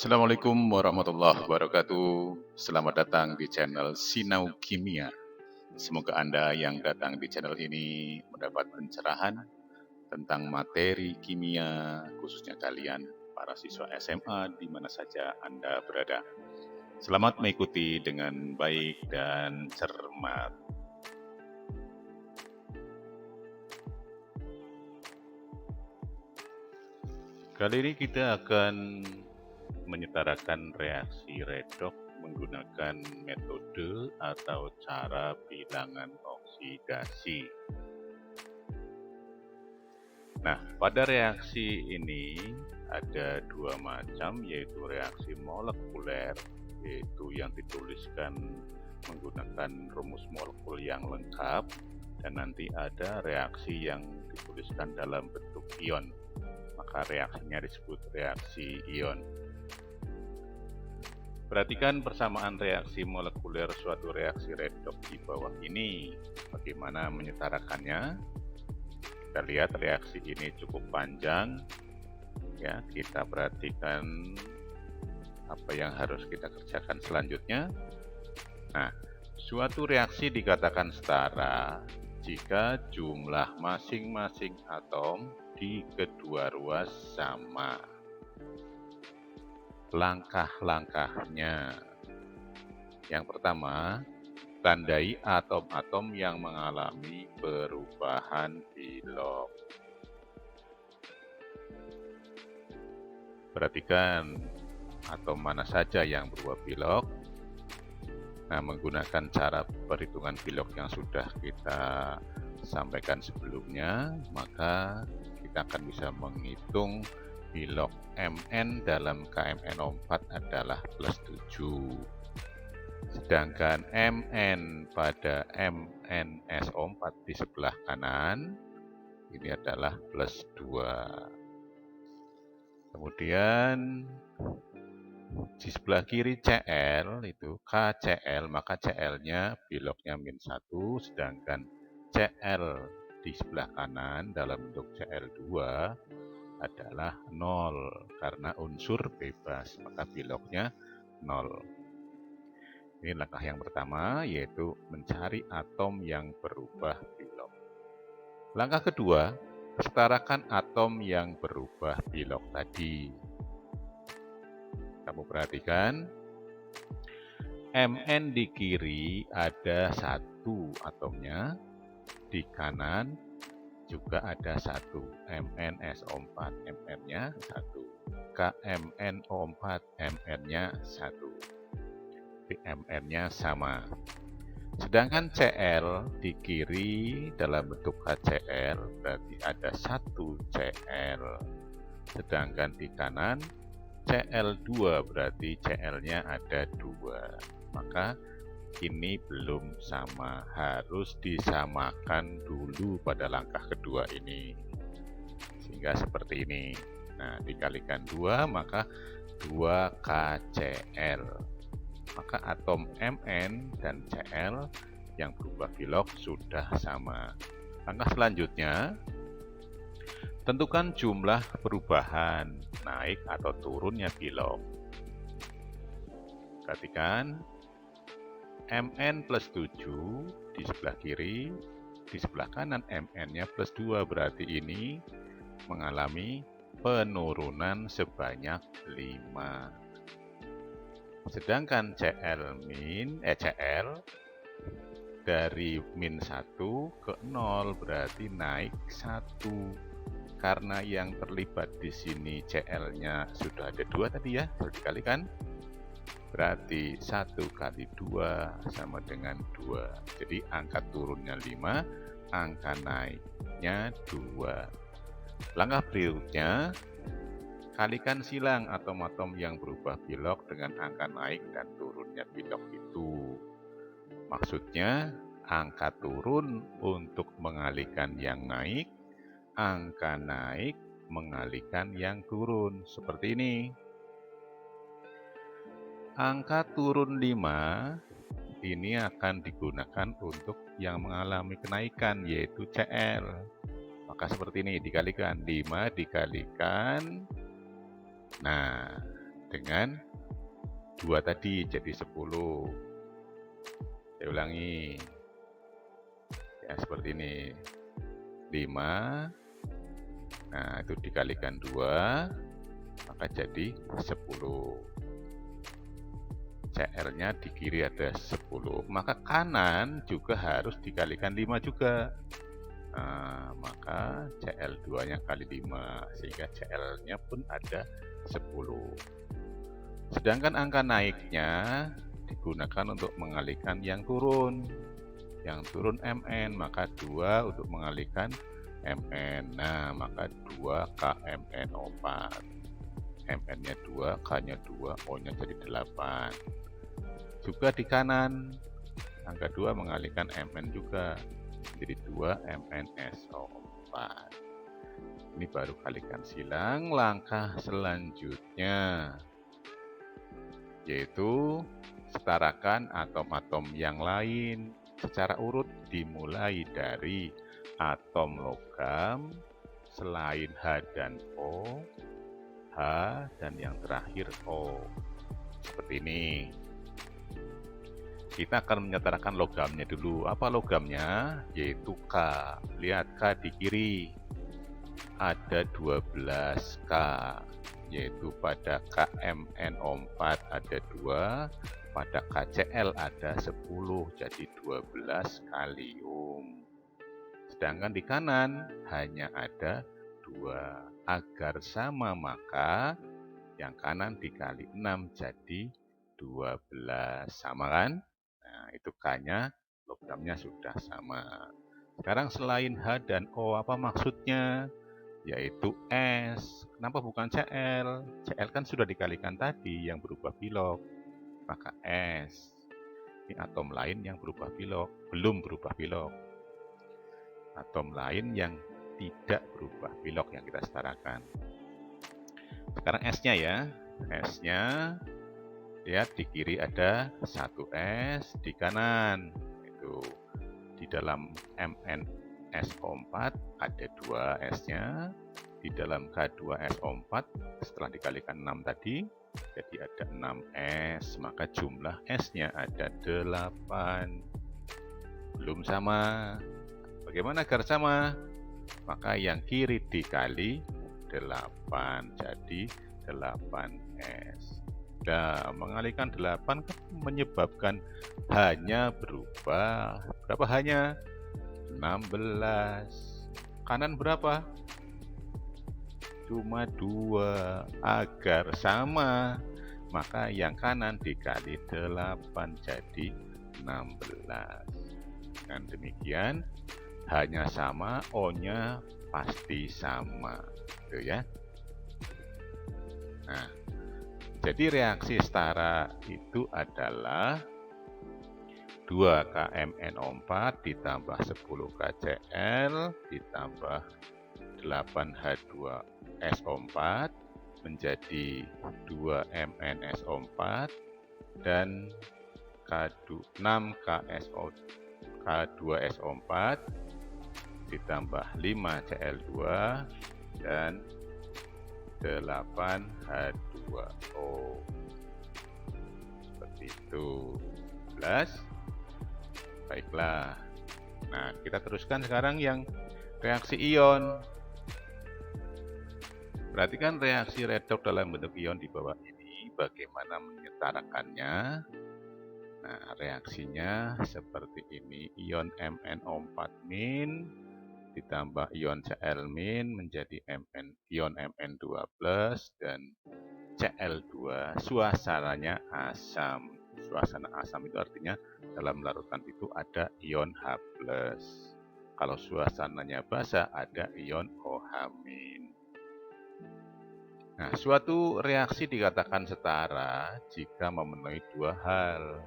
Assalamualaikum warahmatullahi wabarakatuh. Selamat datang di channel Sinau Kimia. Semoga Anda yang datang di channel ini mendapat pencerahan tentang materi kimia, khususnya kalian para siswa SMA di mana saja Anda berada. Selamat mengikuti dengan baik dan cermat. Kali ini kita akan menyetarakan reaksi redoks menggunakan metode atau cara bilangan oksidasi. Nah, pada reaksi ini ada dua macam, yaitu reaksi molekuler, yaitu yang dituliskan menggunakan rumus molekul yang lengkap, dan nanti ada reaksi yang dituliskan dalam bentuk ion. Maka reaksinya disebut reaksi ion. Perhatikan persamaan reaksi molekuler suatu reaksi redoks di bawah ini. Bagaimana menyetarakannya? Kita lihat reaksi ini cukup panjang. Ya, kita perhatikan apa yang harus kita kerjakan selanjutnya. Nah, suatu reaksi dikatakan setara jika jumlah masing-masing atom di kedua ruas sama. Langkah-langkahnya. Yang pertama, tandai atom-atom yang mengalami perubahan bilok. Perhatikan atom mana saja yang berubah bilok. Nah, menggunakan cara perhitungan bilok yang sudah kita sampaikan sebelumnya, maka kita akan bisa menghitung bilok Mn dalam KMnO4 adalah +7. Sedangkan Mn pada MnSO4 di sebelah kanan ini adalah +2. Kemudian di sebelah kiri Cl itu KCl, maka Cl-nya biloknya -1, sedangkan Cl di sebelah kanan dalam bentuk Cl2 adalah 0 karena unsur bebas, maka biloknya 0. Ini langkah yang pertama, yaitu mencari atom yang berubah bilok. Langkah kedua, setarakan atom yang berubah bilok tadi. Kamu perhatikan, Mn di kiri ada 1 atomnya, di kanan juga ada 1, MnSO4, Mn-nya 1, KMnO4, Mn-nya 1, Mn-nya sama. Sedangkan Cl di kiri dalam bentuk HCl berarti ada 1 Cl. Sedangkan di kanan Cl2 berarti Cl-nya ada 2. Maka ini belum sama, harus disamakan dulu pada langkah kedua ini. Sehingga seperti ini. Nah, dikalikan 2 maka 2 KCl. Maka atom Mn dan Cl yang berubah bilok sudah sama. Langkah selanjutnya, tentukan jumlah perubahan naik atau turunnya bilok. Perhatikan, Mn +7 di sebelah kiri, di sebelah kanan Mn-nya +2, berarti ini mengalami penurunan sebanyak 5. Sedangkan Cl dari -1 ke 0 berarti naik 1. Karena yang terlibat di sini Cl-nya sudah ada 2 tadi ya, sudah dikalikan. Berarti 1 kali 2 sama dengan 2. Jadi angka turunnya 5, angka naiknya 2. Langkah berikutnya, kalikan silang atom-atom yang berubah bilok dengan angka naik dan turunnya bilok itu. Maksudnya, angka turun untuk mengalihkan yang naik, angka naik mengalihkan yang turun. Seperti ini. Angka turun 5 ini akan digunakan untuk yang mengalami kenaikan, yaitu Cl. Maka seperti ini, dikalikan 5 dikalikan. Nah, dengan 2 tadi jadi 10. Saya ulangi. Ya, seperti ini. 5. Nah, itu dikalikan 2, maka jadi 10. CL-nya di kiri ada 10, maka kanan juga harus dikalikan 5 juga. Nah, maka CL2-nya kali 5, sehingga CL-nya pun ada 10. Sedangkan angka naiknya digunakan untuk mengalihkan yang turun. Yang turun MN, maka 2 untuk mengalihkan MN. Nah, maka 2 KMN4. MN-nya 2, K-nya 2, O-nya jadi 8. Juga di kanan, angka 2 mengalihkan MN juga. Jadi 2 MnSO4. Ini baru kalikan silang. Langkah selanjutnya yaitu setarakan atom-atom yang lain secara urut, dimulai dari atom logam selain H dan O, H, dan yang terakhir O. Seperti ini. Kita akan menyetarakan logamnya dulu. Apa logamnya? Yaitu K. Lihat K di kiri. Ada 12K. Yaitu pada KMNO4 ada 2. Pada KCl ada 10. Jadi 12 kalium. Sedangkan di kanan hanya ada 2. Agar sama maka yang kanan dikali 6 jadi 12. Sama kan? Nah, itu K-nya, logamnya sudah sama. Sekarang selain H dan O, apa maksudnya? Yaitu S. Kenapa bukan Cl? Cl kan sudah dikalikan tadi yang berubah pilok. Maka S. Ini atom lain yang berubah pilok. Belum berubah pilok. Atom lain yang tidak berubah pilok yang kita setarakan. Sekarang S-nya ya. S-nya, lihat di kiri ada 1S, di kanan itu di dalam MnSO4 ada 2S-nya, di dalam K2SO4 setelah dikalikan 6 tadi jadi ada 6S, maka jumlah S-nya ada 8. Belum sama. Bagaimana agar sama? Maka yang kiri dikali 8 jadi 8S. Nah, mengalihkan 8 menyebabkan hanya berubah. Berapa hanya? 16. Kanan berapa? Cuma 2. Agar sama, maka yang kanan dikali 8 jadi 16. Dengan demikian, hanya sama, O-nya pasti sama. Gitu ya. Nah, jadi reaksi setara itu adalah 2 KMNO4 ditambah 10 KCl ditambah 8 H2SO4 menjadi 2 MnSO4 dan K6 K2SO4 ditambah 5 Cl2 dan 8 H2O. Seperti itu. 11. Baiklah. Nah, kita teruskan sekarang yang reaksi ion. Perhatikan reaksi redoks dalam bentuk ion di bawah ini, bagaimana menyetarakannya. Nah, reaksinya seperti ini. Ion MnO4- ditambah ion Cl- menjadi ion Mn2+ dan Cl2. Suasananya asam. Suasana asam itu artinya dalam larutan itu ada ion H+. Kalau suasananya basah ada ion OH-. Nah, suatu reaksi dikatakan setara jika memenuhi 2 hal.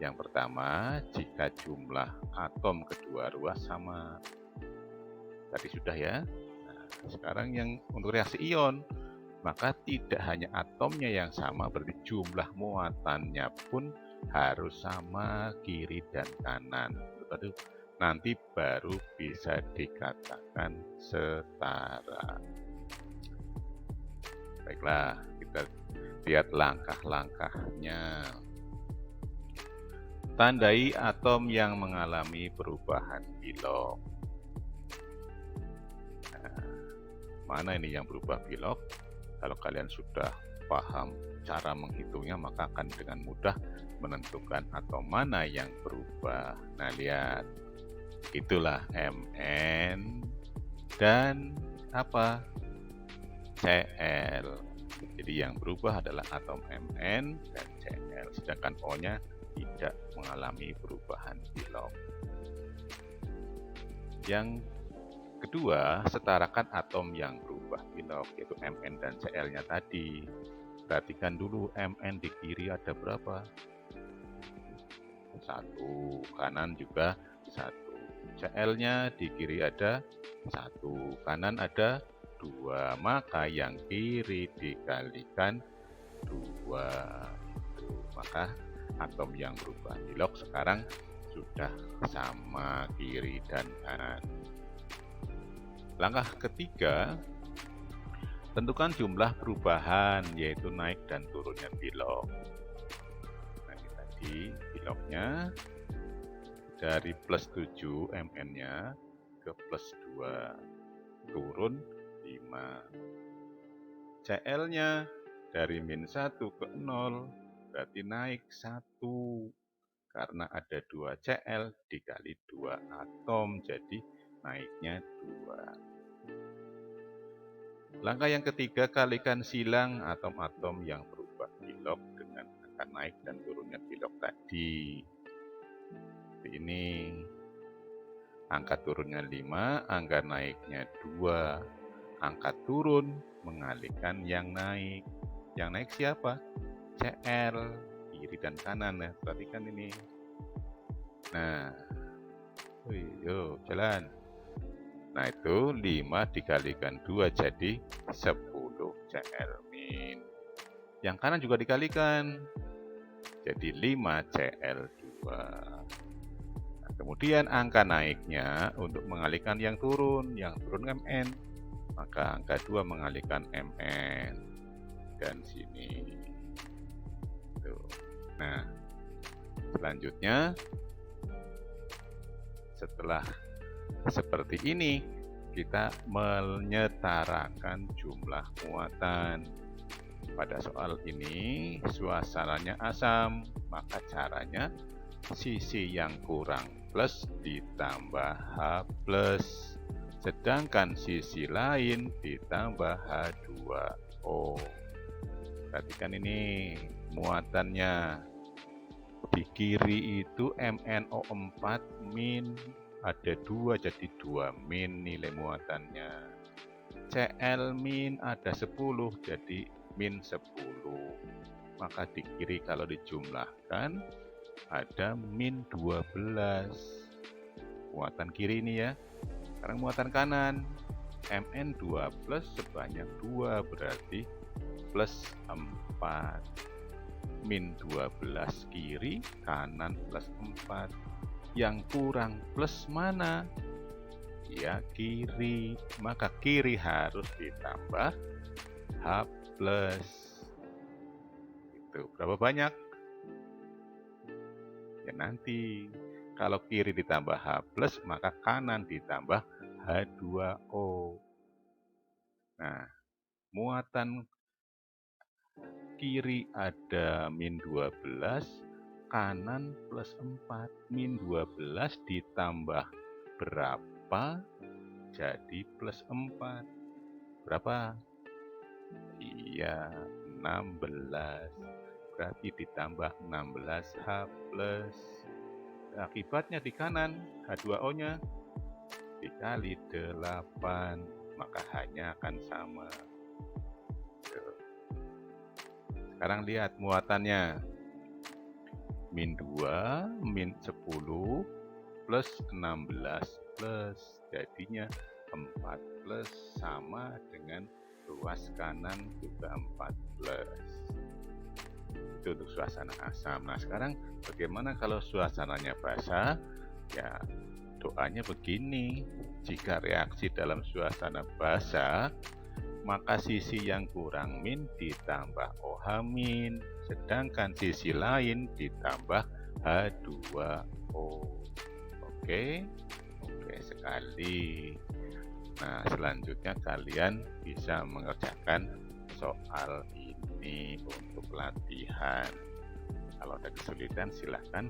Yang pertama, jika jumlah atom kedua ruas sama. Tadi sudah ya. Nah, sekarang yang untuk reaksi ion, maka tidak hanya atomnya yang sama, berarti jumlah muatannya pun harus sama kiri dan kanan. Lalu nanti baru bisa dikatakan setara. Baiklah, kita Kita lihat langkah-langkahnya. Tandai atom yang mengalami perubahan bilog. Nah, mana ini yang berubah bilog? Kalau kalian sudah paham cara menghitungnya, maka akan dengan mudah menentukan atom mana yang berubah. Nah, lihat. Itulah Mn dan apa? Cl. Jadi yang berubah adalah atom Mn dan Cl, sedangkan O-nya tidak mengalami perubahan bilog. Yang kedua, setarakan atom yang berubah bilog, yaitu Mn dan Cl-nya tadi. Perhatikan dulu, Mn di kiri ada berapa? 1, kanan juga 1. Cl-nya di kiri ada 1, kanan ada 2, maka yang kiri dikalikan 2. Maka atom yang berubah bilog sekarang sudah sama kiri dan kanan. Langkah ketiga, tentukan jumlah perubahan, yaitu naik dan turunnya bilog. Nah, ini tadi bilognya dari plus 7 Mn-nya ke plus 2, turun 5. Cl-nya dari min 1 ke 0, berarti naik 1. Karena ada 2 Cl dikali 2 atom, jadi naiknya 2. Langkah yang ketiga, kalikan silang atom-atom yang berubah bilog dengan angka naik dan turunnya bilog tadi. Ini angka turunnya 5, angka naiknya 2. Angka turun mengalihkan yang naik. Yang naik siapa? Cl, kiri dan kanan. Nah, perhatikan ini. Nah, yuk jalan. Nah, itu 5 dikalikan 2 jadi 10 Cl min. Yang kanan juga dikalikan, jadi 5 Cl2. Kemudian angka naiknya untuk mengalihkan yang turun Mn, maka angka 2 mengalihkan Mn, dan sini. Tuh. Nah, selanjutnya setelah seperti ini, kita menyetarakan jumlah muatan. Pada soal ini, suasananya asam, maka caranya sisi yang kurang plus ditambah H plus, sedangkan sisi lain ditambah H2O. Perhatikan ini muatannya. Di kiri itu MnO4 min, ada 2 jadi 2 min nilai muatannya. Cl min ada 10 jadi min 10. Maka di kiri kalau dijumlahkan ada min 12. Muatan kiri ini ya. Sekarang muatan kanan, Mn2 plus sebanyak 2 berarti plus 4. Min 12 kiri, kanan plus 4. Yang kurang plus mana? Ya kiri, maka kiri harus ditambah H plus. Itu berapa banyak? Ya nanti kalau kiri ditambah H plus, maka kanan ditambah H2O. Nah, muatan kiri ada min 12, kanan plus 4. Min 12 ditambah berapa? Jadi plus 4. Berapa? Iya, 16. Berarti ditambah 16 H plus. Akibatnya di kanan, H2O-nya dikali 8, maka H-nya akan sama. Sekarang lihat muatannya. Min 2, min 10, plus 16 plus. Jadinya 4 plus sama dengan ruas kanan juga 4 plus. Itu untuk suasana asam. Nah, sekarang bagaimana kalau suasananya basah? Ya, doanya begini. Jika reaksi dalam suasana basah maka sisi yang kurang min ditambah OH min, sedangkan sisi lain ditambah H2O. Oke, oke sekali. Nah, selanjutnya kalian bisa mengerjakan soal ini untuk latihan. Kalau ada kesulitan silahkan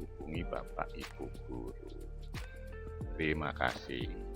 hubungi Bapak Ibu Guru. Terima kasih.